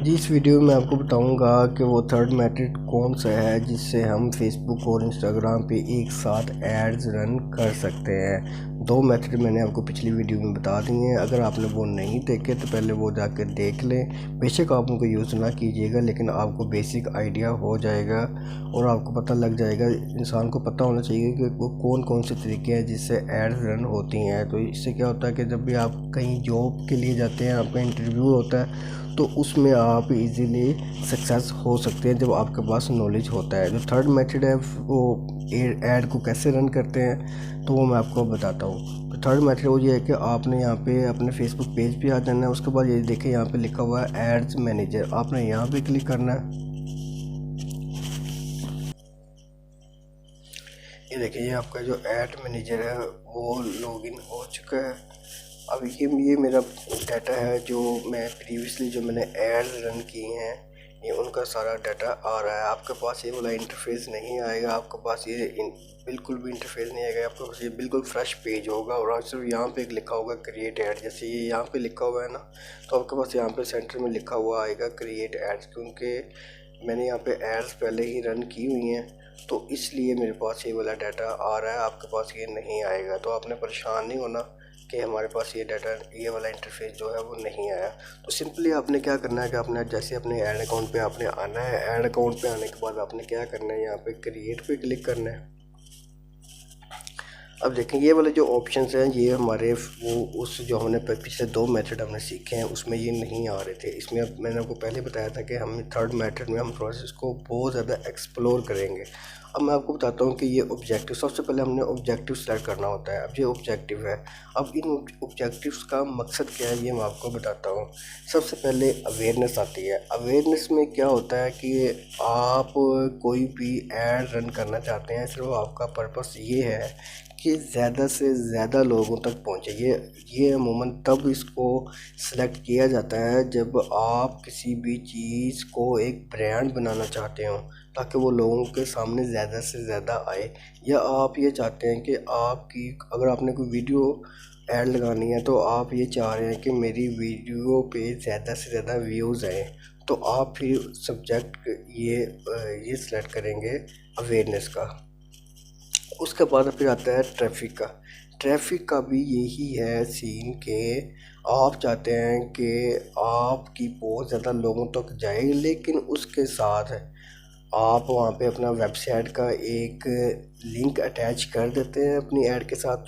जी, इस वीडियो में मैं आपको बताऊंगा कि वो थर्ड मेथड कौन सा है जिससे हम फेसबुक और इंस्टाग्राम पे एक साथ एड्स रन कर सकते हैं। दो मेथड मैंने आपको पिछली वीडियो में बता दिए हैं। अगर आपने वो नहीं देखे तो पहले वो जाकर देख लें। बेशक आप उनको यूज़ ना कीजिएगा, लेकिन आपको बेसिक आइडिया हो जाएगा और आपको पता लग जाएगा। इंसान को पता होना चाहिए कि वो कौन कौन से तरीके हैं जिससे एड्स रन होती हैं। तो इससे क्या होता है कि जब भी आप कहीं जॉब के लिए जाते हैं, आपका इंटरव्यू होता है, तो उसमें आप इजीली सक्सेस हो सकते हैं जब आपके पास नॉलेज होता है। जो थर्ड मेथड है वो ऐड को कैसे रन करते हैं, तो वो मैं आपको बताता हूँ। तो थर्ड मेथड वो ये है कि आपने यहाँ पे अपने फेसबुक पेज पे आ जाना है। उसके बाद ये देखें, यहाँ पे लिखा हुआ है एड्स मैनेजर, आपने यहाँ पे क्लिक करना है। ये देखिए, ये आपका जो ऐड मैनेजर है वो लॉगिन हो चुका है। अब ये मेरा डाटा है जो मैं प्रीवियसली जो मैंने ऐड रन किए हैं, ये उनका सारा डाटा आ रहा है। आपके पास ये वाला इंटरफेस नहीं आएगा, आपके पास ये बिल्कुल भी इंटरफेस नहीं आएगा। आपके पास ये बिल्कुल फ्रेश पेज होगा और सिर्फ यहाँ पे एक लिखा होगा क्रिएट ऐड। जैसे ये यहाँ पे लिखा हुआ है ना, तो आपके पास यहाँ पे सेंटर में लिखा हुआ आएगा क्रिएट एड्स, क्योंकि मैंने यहाँ पे एड्स पहले ही रन की हुई हैं, तो इसलिए मेरे पास ये वाला डाटा आ रहा है। आपके पास ये नहीं आएगा, तो आपने परेशान नहीं होना कि हमारे पास ये डाटा, ये वाला इंटरफेस जो है वो नहीं आया। तो सिंपली आपने क्या करना है कि आपने जैसे अपने ऐड अकाउंट पे आपने आना है। ऐड अकाउंट पे आने के बाद आपने क्या करना है, यहाँ पे क्रिएट पे क्लिक करना है। अब देखें, ये वाले जो ऑप्शंस हैं ये हमारे वो उस जो हमने पिछले दो मेथड हमने सीखे हैं उसमें ये नहीं आ रहे थे। इसमें अब मैंने आपको पहले बताया था कि हम थर्ड मेथड में हम प्रोसेस को बहुत ज़्यादा एक्सप्लोर करेंगे। अब मैं आपको बताता हूँ कि ये ऑब्जेक्टिव, सबसे पहले हमने ऑब्जेक्टिव सेलेक्ट करना होता है। अब ये ऑब्जेक्टिव है, अब इन ऑब्जेक्टिव्स का मकसद क्या है ये मैं आपको बताता हूँ। सबसे पहले अवेयरनेस आती है। अवेयरनेस में क्या होता है कि आप कोई भी ऐड रन करना चाहते हैं, सिर्फ आपका पर्पस ये है कि ज़्यादा से ज़्यादा लोगों तक पहुँचे। ये अमूमन तब इसको सिलेक्ट किया जाता है जब आप किसी भी चीज़ को एक ब्रांड बनाना चाहते हो, ताकि वो लोगों के सामने ज़्यादा से ज़्यादा आए। या आप ये चाहते हैं कि आपकी, अगर आपने कोई वीडियो ऐड लगानी है तो आप ये चाह रहे हैं कि मेरी वीडियो पे ज़्यादा से ज़्यादा व्यूज़ आए, तो आप फिर सब्जेक्ट ये सिलेक्ट करेंगे अवेयरनेस का। उसके बाद फिर आता है ट्रैफिक का। ट्रैफिक का भी यही है सीन के आप चाहते हैं कि आपकी पोस्ट ज़्यादा लोगों तक जाए, लेकिन उसके साथ आप वहाँ पे अपना वेबसाइट का एक लिंक अटैच कर देते हैं अपनी ऐड के साथ।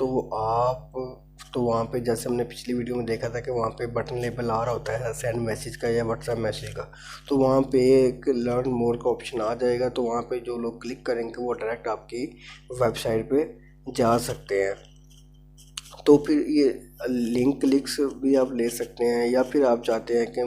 तो वहाँ पे जैसे हमने पिछली वीडियो में देखा था कि वहाँ पे बटन लेबल आ रहा होता है सेंड मैसेज का या व्हाट्सएप मैसेज का, तो वहाँ पे एक लर्न मोर का ऑप्शन आ जाएगा। तो वहाँ पे जो लोग क्लिक करेंगे वो डायरेक्ट आपकी वेबसाइट पे जा सकते हैं। तो फिर ये लिंक क्लिक्स भी आप ले सकते हैं, या फिर आप चाहते हैं कि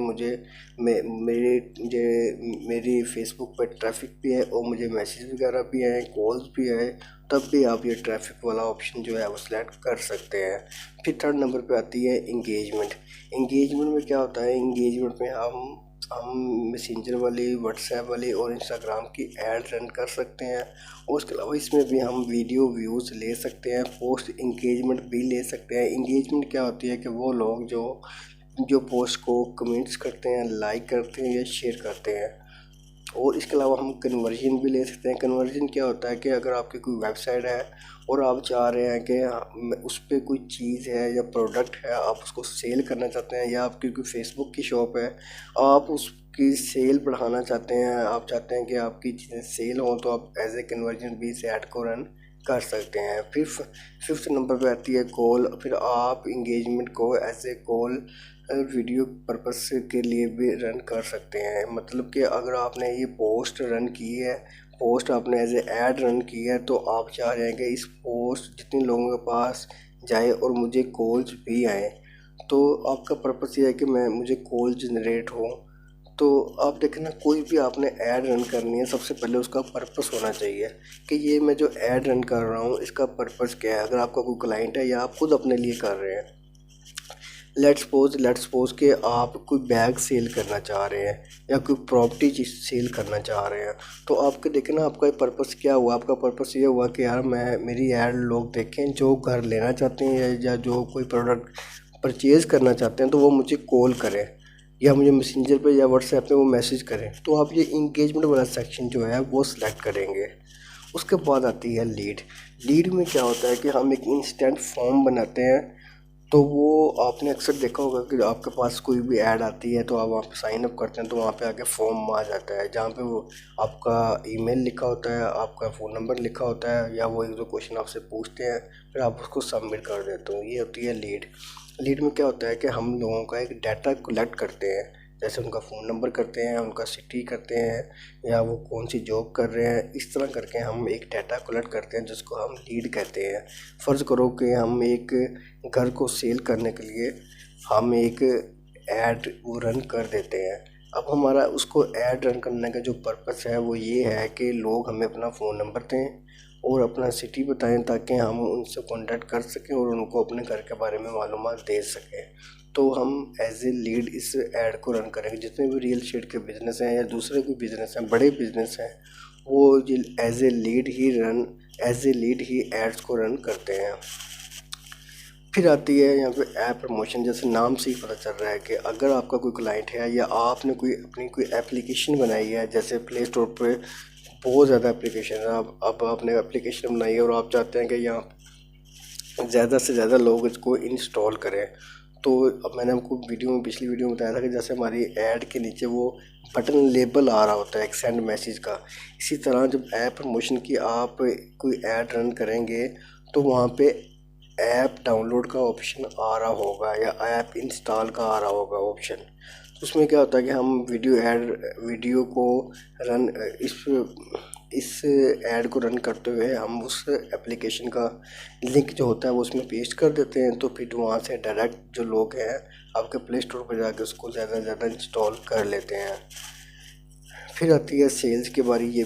मेरी फेसबुक पर ट्रैफिक भी है और मुझे मैसेज वगैरह भी आए, कॉल्स भी आए, तब भी आप ये ट्रैफिक वाला ऑप्शन जो है वो सिलेक्ट कर सकते हैं। फिर थर्ड नंबर पे आती है इंगेजमेंट। इंगेजमेंट में क्या होता है, इंगेजमेंट में हम मैसेंजर वाली, व्हाट्सएप वाली और इंस्टाग्राम की ऐड रन कर सकते हैं। और उसके अलावा इसमें भी हम वीडियो व्यूज़ ले सकते हैं, पोस्ट इंगेजमेंट भी ले सकते हैं। इंगेजमेंट क्या होती है कि वो लोग जो पोस्ट को कमेंट्स करते हैं, लाइक करते हैं या शेयर करते हैं। और इसके अलावा हम कन्वर्जन भी ले सकते हैं। कन्वर्जन क्या होता है कि अगर आपकी कोई वेबसाइट है और आप चाह रहे हैं कि उस पर कोई चीज़ है या प्रोडक्ट है, आप उसको सेल करना चाहते हैं, या आपकी कोई फेसबुक की शॉप है, आप उसकी सेल बढ़ाना चाहते हैं, आप चाहते हैं कि आपकी चीज़ें सेल हों, तो आप एज ए कन्वर्जन भी इस ऐड को रन कर सकते हैं। फिर फिफ्थ नंबर पे आती है कॉल। फिर आप इंगेजमेंट को as a call video purpose के लिए भी रन कर सकते हैं। मतलब कि अगर आपने ये पोस्ट रन की है, पोस्ट आपने एज ए ऐड रन की है, तो आप चाह रहे हैं कि इस पोस्ट जितने लोगों के पास जाए और मुझे कॉल्स भी आए, तो आपका पर्पस ये है कि मुझे कॉल जनरेट हो। तो आप देखें ना, कोई भी आपने ऐड रन करनी है, सबसे पहले उसका पर्पस होना चाहिए कि ये मैं जो ऐड रन कर रहा हूँ इसका पर्पस क्या है। अगर आपका कोई क्लाइंट है या आप खुद अपने लिए कर रहे हैं, लेट्स सपोज कि आप कोई बैग सेल करना चाह रहे हैं या कोई प्रॉपर्टी सेल करना चाह रहे हैं, तो आपके देखें ना, आपका पर्पस क्या हुआ। आपका पर्पस ये हुआ कि यार मेरी ऐड लोग देखें जो घर लेना चाहते हैं या जो कोई प्रोडक्ट परचेज़ करना चाहते हैं, तो वो मुझे कॉल करें। या मुझे मैसेंजर पे या व्हाट्सएप पे वो मैसेज करें, तो आप ये इंगेजमेंट वाला सेक्शन जो है वो सिलेक्ट करेंगे। उसके बाद आती है लीड। लीड में क्या होता है कि हम एक इंस्टेंट फॉर्म बनाते हैं। तो वो आपने अक्सर देखा होगा कि आपके पास कोई भी ऐड आती है तो आप वहाँ पे साइन अप करते हैं, तो वहाँ पे आके फॉर्म आ जाता है जहाँ पे वो आपका ईमेल लिखा होता है, आपका फ़ोन नंबर लिखा होता है, या वो एक दो क्वेश्चन आपसे पूछते हैं, फिर आप उसको सबमिट कर देते हो। ये होती है लीड। लीड में क्या होता है कि हम लोगों का एक डाटा कलेक्ट करते हैं, जैसे उनका फ़ोन नंबर करते हैं, उनका सिटी करते हैं, या वो कौन सी जॉब कर रहे हैं। इस तरह करके हम एक डाटा कलेक्ट करते हैं जिसको हम लीड कहते हैं। फ़र्ज़ करो कि हम एक घर को सेल करने के लिए हम एक ऐड वो रन कर देते हैं। अब हमारा उसको ऐड रन करने का जो पर्पस है वो ये है कि लोग हमें अपना फ़ोन नंबर दें और अपना सिटी बताएं, ताकि हम उनसे कांटेक्ट कर सकें और उनको अपने घर के बारे में मालूमात दे सकें। तो हम एज ए लीड इस ऐड को रन करेंगे। जितने भी रियल एस्टेट के बिज़नेस हैं या दूसरे कोई बिज़नेस हैं, बड़े बिज़नेस हैं, वो एज ए लीड ही एड्स को रन करते हैं। फिर आती है यहाँ पे ऐप प्रमोशन। जैसे नाम से ही पता चल रहा है कि अगर आपका कोई क्लाइंट है या आपने कोई एप्लीकेशन बनाई है, जैसे प्ले स्टोर पे बहुत ज़्यादा एप्लीकेशन है, अब आपने एप्लीकेशन बनाई है और आप चाहते हैं कि यहाँ ज़्यादा से ज़्यादा लोग इसको इंस्टॉल करें। तो अब मैंने आपको पिछली वीडियो में बताया था कि जैसे हमारी ऐड के नीचे वो बटन लेबल आ रहा होता है एक सेंड मैसेज का, इसी तरह जब ऐप प्रमोशन की आप कोई ऐड रन करेंगे तो वहाँ पे ऐप डाउनलोड का ऑप्शन आ रहा होगा या ऐप इंस्टॉल का आ रहा होगा ऑप्शन। तो उसमें क्या होता है कि हम वीडियो को रन इस ऐड को रन करते हुए हम उस एप्लीकेशन का लिंक जो होता है वो उसमें पेस्ट कर देते हैं। तो फिर वहाँ से डायरेक्ट जो लोग हैं आपके प्ले स्टोर पर जाके उसको ज़्यादा से ज़्यादा इंस्टॉल कर लेते हैं। फिर आती है सेल्स की बारी। ये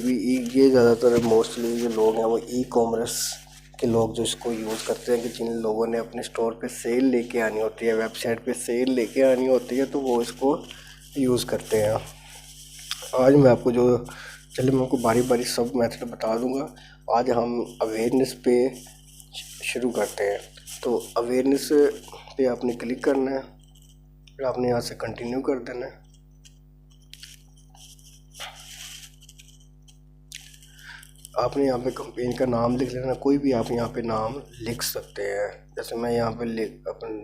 ज़्यादातर मोस्टली जो लोग हैं वो ई कॉमर्स के लोग जो इसको यूज़ करते हैं, कि जिन लोगों ने अपने स्टोर पे सेल लेके आनी होती है, वेबसाइट पे सेल लेके आनी होती है, तो वो इसको यूज़ करते हैं। आज मैं आपको मैं आपको बारी बारी सब मेथड बता दूंगा। आज हम अवेयरनेस पे शुरू करते हैं। तो अवेयरनेस पे आपने क्लिक करना है, फिर आपने यहाँ से कंटिन्यू कर देना है। आपने यहाँ पे कंपेन का नाम लिख लेना, कोई भी आप यहाँ पे नाम लिख सकते हैं। जैसे मैं यहाँ पे अपन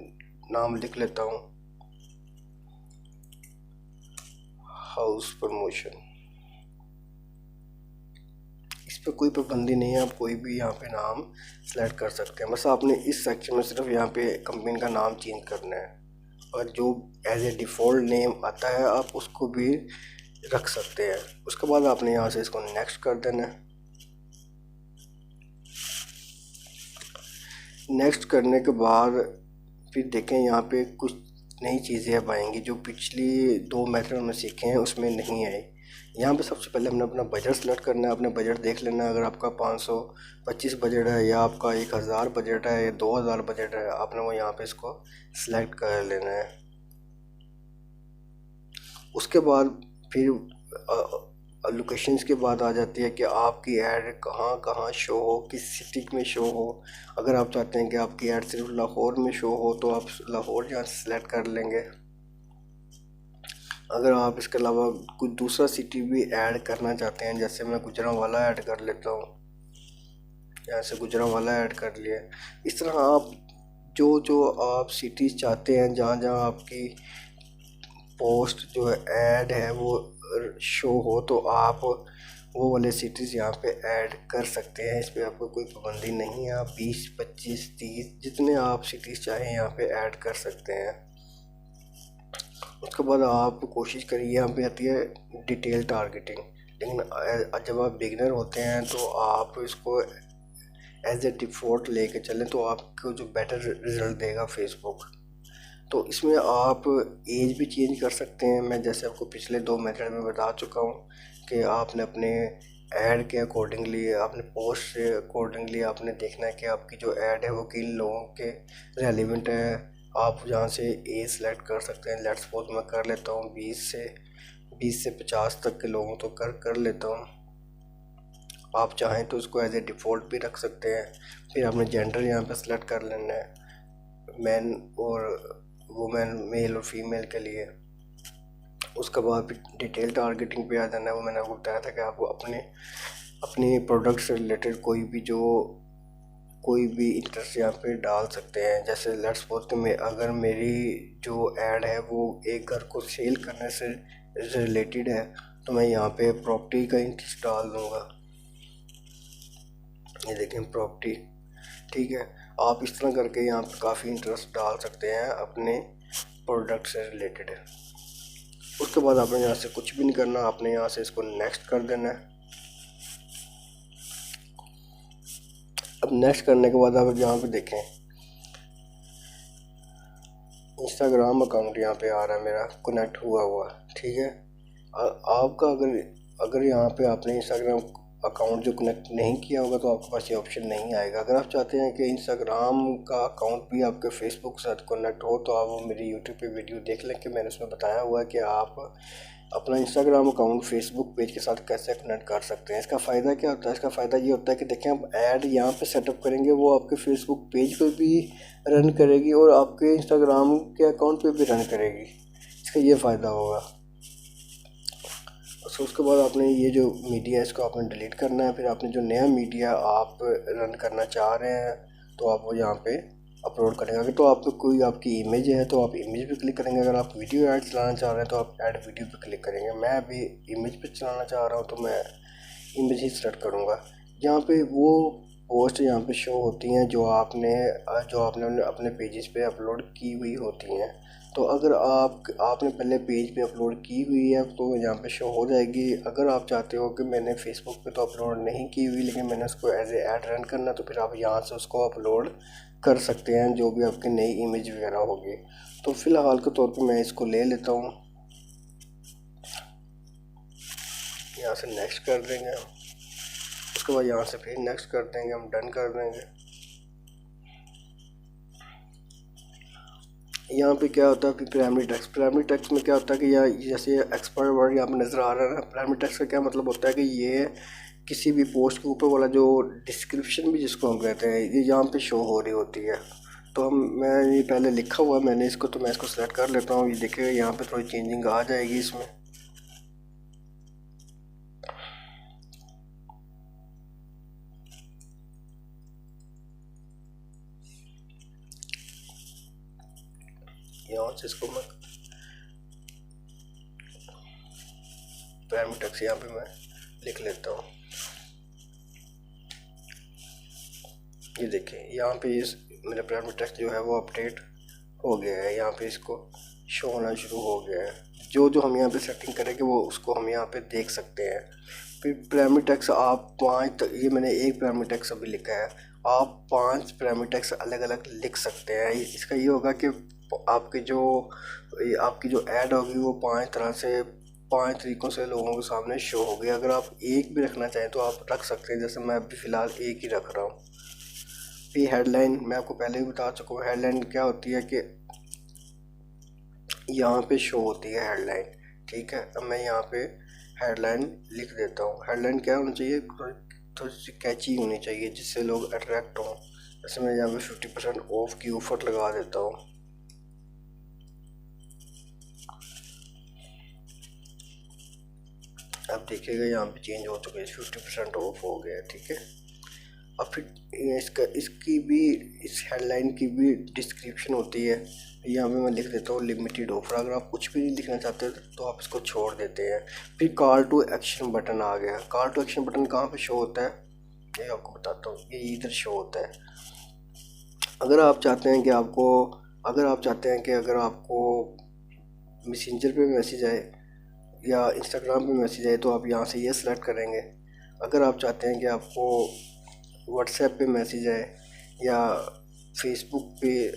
नाम लिख लेता हूँ, हाउस प्रमोशन। इस पर कोई पाबंदी नहीं है, आप कोई भी यहाँ पे नाम सेलेक्ट कर सकते हैं। बस आपने इस सेक्शन में सिर्फ यहाँ पे कंपनी का नाम चेंज करना है, और जो एज ए डिफ़ॉल्ट नेम आता है आप उसको भी रख सकते हैं। उसके बाद आपने यहाँ से इसको नेक्स्ट कर देना है। नेक्स्ट करने के बाद फिर देखें यहाँ पे कुछ नई चीज़ें अब आएंगी जो पिछली दो मेथड हमने सीखे हैं उसमें नहीं आई। यहाँ पे सबसे पहले हमने अपना बजट सेलेक्ट करना है। अपने बजट देख लेना है, अगर आपका 525 बजट है या आपका 1000 बजट है या 2000 बजट है, आपने वो यहाँ पे इसको सिलेक्ट कर लेना है। उसके बाद फिर लोकेशंस के बाद आ जाती है कि आपकी ऐड कहाँ कहाँ शो हो, किस सिटी में शो हो। अगर आप चाहते हैं कि आपकी ऐड सिर्फ लाहौर में शो हो तो आप लाहौर यहाँ सेलेक्ट कर लेंगे। अगर आप इसके अलावा कुछ दूसरा सिटी भी ऐड करना चाहते हैं, जैसे मैं गुजरांवाला ऐड कर लेता हूँ, यहाँ से गुजरांवाला ऐड कर लिया। इस तरह आप जो आप सिटीज़ चाहते हैं जहाँ जहाँ आपकी पोस्ट जो है ऐड है वो शो हो, तो आप वो वाले सिटीज़ यहाँ पे ऐड कर सकते हैं। इस पर आपको कोई पाबंदी नहीं है, आप 20, 25, 30 जितने आप सिटीज़ चाहें यहाँ पे ऐड कर सकते हैं। उसके बाद आप कोशिश करिए, यहाँ पे आती है डिटेल टारगेटिंग। लेकिन जब आप बिगनर होते हैं तो आप इसको एज ए डिफ़ॉल्ट लेके चलें तो आपको जो बेटर रिज़ल्ट देगा फेसबुक। तो इसमें आप एज भी चेंज कर सकते हैं। मैं जैसे आपको पिछले दो मेथड में बता चुका हूँ कि आपने अपने ऐड के अकॉर्डिंगली, अपने पोस्ट से अकॉर्डिंगली आपने देखना है कि आपकी जो ऐड है वो किन लोगों के रेलिवेंट है। आप यहाँ से एज सेलेक्ट कर सकते हैं। लेट्स सपोज मैं कर लेता हूँ 20 से 50 तक के लोगों तो कर लेता हूँ। आप चाहें तो उसको एज ए डिफ़ॉल्ट भी रख सकते हैं। फिर आपने जेंडर यहाँ पे सेलेक्ट कर लेना है, मैन और वुमेन, मेल और फीमेल के लिए। उसके बाद फिर डिटेल टारगेटिंग पे आ जाना है। वो मैंने आपको बताया था कि आपको अपने प्रोडक्ट से रिलेटेड कोई भी इंटरेस्ट यहाँ पे डाल सकते हैं। जैसे लेट्स सपोज कि अगर मेरी जो ऐड है वो एक घर को सेल करने से रिलेटेड है तो मैं यहाँ पे प्रॉपर्टी का इंटरेस्ट डाल दूँगा। ये देखें प्रॉपर्टी, ठीक है। आप इस तरह करके यहाँ पे काफ़ी इंटरेस्ट डाल सकते हैं अपने प्रोडक्ट से रिलेटेड है। उसके बाद आपने यहाँ से कुछ भी नहीं करना, आपने यहाँ से इसको नेक्स्ट कर देना है। अब नेक्स्ट करने के बाद आप यहाँ पे देखें इंस्टाग्राम अकाउंट यहाँ पे आ रहा है मेरा कनेक्ट हुआ, ठीक है। आपका अगर यहाँ पे आपने इंस्टाग्राम अकाउंट जो कनेक्ट नहीं किया होगा तो आपके पास ये ऑप्शन नहीं आएगा। अगर आप चाहते हैं कि इंस्टाग्राम का अकाउंट भी आपके फेसबुक के साथ कनेक्ट हो तो आप वो मेरी यूट्यूब पे वीडियो देख लें कि मैंने उसमें बताया हुआ है कि आप अपना इंस्टाग्राम अकाउंट फेसबुक पेज के साथ कैसे कनेक्ट कर सकते हैं। इसका फ़ायदा क्या होता है? इसका फ़ायदा ये होता है कि देखें आप ऐड यहाँ पे सेटअप करेंगे, वो आपके फेसबुक पेज पे भी रन करेगी और आपके इंस्टाग्राम के अकाउंट पे भी रन करेगी। इसका ये फ़ायदा होगा। तो उसके बाद आपने ये जो मीडिया है इसको आपने डिलीट करना है। फिर आपने जो नया मीडिया आप रन करना चाह रहे हैं तो आप वो यहाँ पे अपलोड करेंगे। अगर तो आपको कोई आपकी इमेज है तो आप इमेज पे क्लिक करेंगे। अगर आप वीडियो ऐड चलाना चाह रहे हैं तो आप ऐड वीडियो पे क्लिक करेंगे। मैं अभी इमेज पे चलाना चाह रहा हूँ तो मैं इमेज ही सेलेक्ट करूँगा। यहाँ पे वो पोस्ट यहाँ पे शो होती हैं जो आपने अपने पेजेस पे अपलोड की हुई होती हैं। तो अगर आपने पहले पेज पे अपलोड की हुई है तो यहाँ पे शो हो जाएगी। अगर आप चाहते हो कि मैंने फेसबुक पे तो अपलोड नहीं की हुई लेकिन मैंने उसको एज ए ऐड रन करना, तो फिर आप यहाँ से उसको अपलोड कर सकते हैं जो भी आपकी नई इमेज वगैरह होगी। तो फ़िलहाल के तौर पे मैं इसको ले लेता हूँ, यहाँ से नेक्स्ट कर देंगे। उसके बाद यहाँ से फिर नेक्स्ट कर देंगे, हम डन कर देंगे। यहाँ पे क्या होता है फिर प्राइमरी टेक्स्ट में क्या होता है कि यहाँ जैसे एक्सपर्ट वर्ड यहाँ पे नज़र आ रहा है ना। प्राइमरी टेक्स्ट का क्या मतलब होता है कि ये किसी भी पोस्ट के ऊपर वाला जो डिस्क्रिप्शन भी जिसको हम कहते हैं ये यहाँ पे शो हो रही होती है। तो मैं ये पहले लिखा हुआ है मैंने इसको, तो मैं इसको सेलेक्ट कर लेता हूँ। ये देखिएगा यहाँ पे थोड़ी चेंजिंग आ जाएगी इसमें। यहाँ से इसको मैं प्राइमरी टेक्स्ट यहाँ पे मैं लिख लेता हूँ। ये देखिए यहाँ पे मेरा प्राइमरी टेक्स्ट जो है वो अपडेट हो गया है। यहाँ पे इसको शो होना शुरू हो गया है। जो हम यहाँ पे सेटिंग करेंगे वो उसको हम यहाँ पे देख सकते हैं। फिर प्राइमरी टेक्स्ट आप 5 ये मैंने एक प्राइमरी टेक्स्ट अभी लिखा है, आप 5 प्राइमरी टेक्स्ट अलग अलग लिख सकते हैं। इसका ये होगा कि आपकी जो ऐड होगी वो 5 तरीक़ों से लोगों के सामने शो होगी। अगर आप एक भी रखना चाहें तो आप रख सकते हैं, जैसे मैं अभी फ़िलहाल एक ही रख रहा हूँ। फिर हेडलाइन मैं आपको पहले भी बता चुका हूँ। हेडलाइन क्या होती है कि यहाँ पे शो होती है हेडलाइन, ठीक है। अब मैं यहाँ पे हेडलाइन लिख देता हूँ। हेडलाइन क्या होनी चाहिए? थोड़ी सी कैची होनी चाहिए जिससे लोग अट्रैक्ट हों। जैसे मैं यहाँ पे 50% ऑफ की ऑफ़र लगा देता हूँ। अब देखिएगा यहाँ पे चेंज हो चुका है, 50% ऑफ हो गया, ठीक है। अब फिर इस हेडलाइन की भी डिस्क्रिप्शन होती है। यहाँ पे मैं लिख देता हूँ लिमिटेड ऑफर। अगर आप कुछ भी नहीं लिखना चाहते तो आप इसको छोड़ देते हैं। फिर कॉल टू एक्शन बटन आ गया। कॉल टू एक्शन बटन कहाँ पे शो होता है ये आपको बताता हूँ, ये इधर शो होता है। अगर आप चाहते हैं कि अगर आपको मैसेंजर पे मैसेज आए या इंस्टाग्राम पे मैसेज आए तो आप यहाँ से ये सिलेक्ट करेंगे। अगर आप चाहते हैं कि आपको व्हाट्सएप पे मैसेज आए या फेसबुक पे,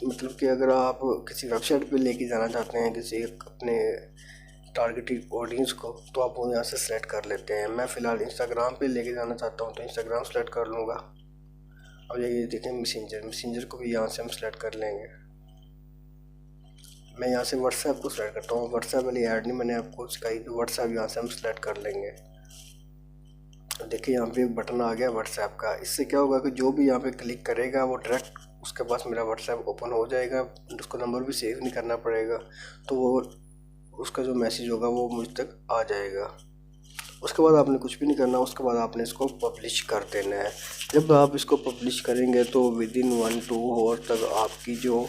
मतलब कि अगर आप किसी वेबसाइट पे लेके जाना चाहते हैं किसी अपने टारगेटेड ऑडियंस को तो आप वो यहाँ से सेलेक्ट कर लेते हैं। मैं फ़िलहाल इंस्टाग्राम पे लेके जाना चाहता हूँ तो इंस्टाग्राम सेलेक्ट कर लूँगा। अब ये देखें मैसेंजर को भी यहाँ से हम सेलेक्ट कर लेंगे। मैं यहाँ से व्हाट्सएप को सेलेक्ट करता हूँ। व्हाट्सएप वाली ऐड नहीं मैंने आपको सिखाई, तो व्हाट्सएप यहाँ से हम सेलेक्ट कर लेंगे। देखिए यहाँ पे एक बटन आ गया व्हाट्सएप का। इससे क्या होगा कि जो भी यहाँ पे क्लिक करेगा वो डायरेक्ट उसके पास मेरा व्हाट्सएप ओपन हो जाएगा। उसको नंबर भी सेव नहीं करना पड़ेगा, तो वो उसका जो मैसेज होगा वो मुझ तक आ जाएगा। उसके बाद आपने कुछ भी नहीं करना, उसके बाद आपने इसको पब्लिश कर देना है। जब आप इसको पब्लिश करेंगे तो विदिन 1-2 आवर तक आपकी जो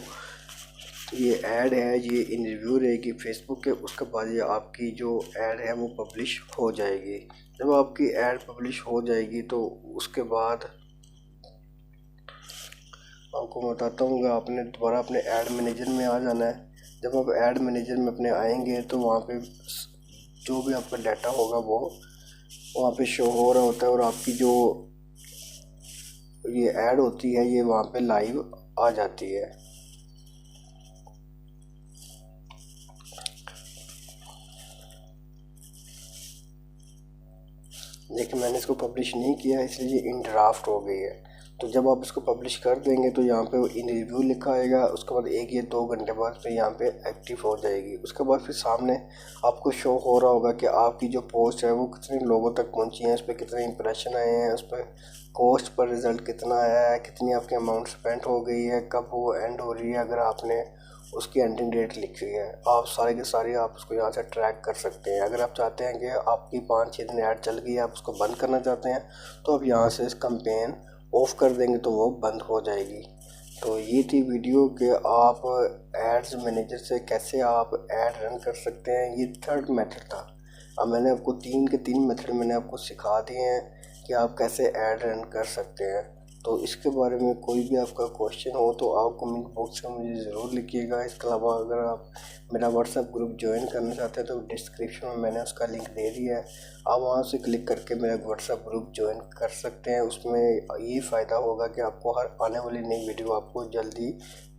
ये ऐड है ये इन रिव्यू रहेगी फेसबुक के। उसके बाद ये आपकी जो ऐड है वो पब्लिश हो जाएगी। जब आपकी ऐड पब्लिश हो जाएगी तो उसके बाद आपको बताता हूँ कि आपने दोबारा अपने ऐड मैनेजर में आ जाना है। जब आप ऐड मैनेजर में अपने आएंगे तो वहाँ पे जो भी आपका डाटा होगा वो वहाँ पे शो हो रहा होता है और आपकी जो ये ऐड होती है ये वहाँ पे लाइव आ जाती है। लेकिन मैंने इसको पब्लिश नहीं किया इसलिए ये इन ड्राफ्ट हो गई है। तो जब आप इसको पब्लिश कर देंगे तो यहाँ पे इन रिव्यू लिखा आएगा। उसके बाद 1 या 2 घंटे बाद फिर यहाँ पे एक्टिव हो जाएगी। उसके बाद फिर सामने आपको शो हो रहा होगा कि आपकी जो पोस्ट है वो कितने लोगों तक पहुँची है, उस पर कितने इंप्रेशन आए हैं, उस पर कॉस्ट पर रिज़ल्ट कितना आया है, कितनी आपकी अमाउंट स्पेंड हो गई है, कब वो एंड हो रही है। अगर आपने उसकी एंडिंग डेट लिखी है आप सारे के सारे आप उसको यहाँ से ट्रैक कर सकते हैं। अगर आप चाहते हैं कि आपकी 5-6 दिन ऐड चल गई है, आप उसको बंद करना चाहते हैं तो आप यहाँ से इस कैंपेन ऑफ कर देंगे तो वो बंद हो जाएगी। तो ये थी वीडियो कि आप एड्स मैनेजर से कैसे आप ऐड रन कर सकते हैं। ये थर्ड मेथड था। अब मैंने आपको 3 के 3 मेथड मैंने आपको सिखा दिए हैं कि आप कैसे ऐड रन कर सकते हैं। तो इसके बारे में कोई भी आपका क्वेश्चन हो तो आप कमेंट बॉक्स में मुझे ज़रूर लिखिएगा। इसके अलावा अगर आप मेरा व्हाट्सएप ग्रुप ज्वाइन करना चाहते हैं तो डिस्क्रिप्शन में मैंने उसका लिंक दे दिया है। आप वहां से क्लिक करके मेरा व्हाट्सएप ग्रुप ज्वाइन कर सकते हैं। उसमें ये फ़ायदा होगा कि आपको हर आने वाली नई वीडियो आपको जल्दी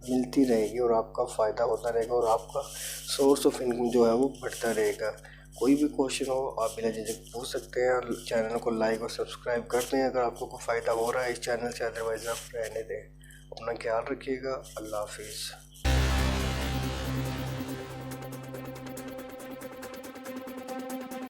मिलती रहेगी और आपका फ़ायदा होता रहेगा और आपका सोर्स ऑफ इनकम जो है वो बढ़ता रहेगा। कोई भी क्वेश्चन हो आप बिना झिझक पूछ सकते हैं और चैनल को लाइक और सब्सक्राइब कर दें अगर आपको कोई फ़ायदा हो रहा है इस चैनल से। अदरवाइज़ आप रहने दें। अपना ख्याल रखिएगा। अल्लाह हाफिज़।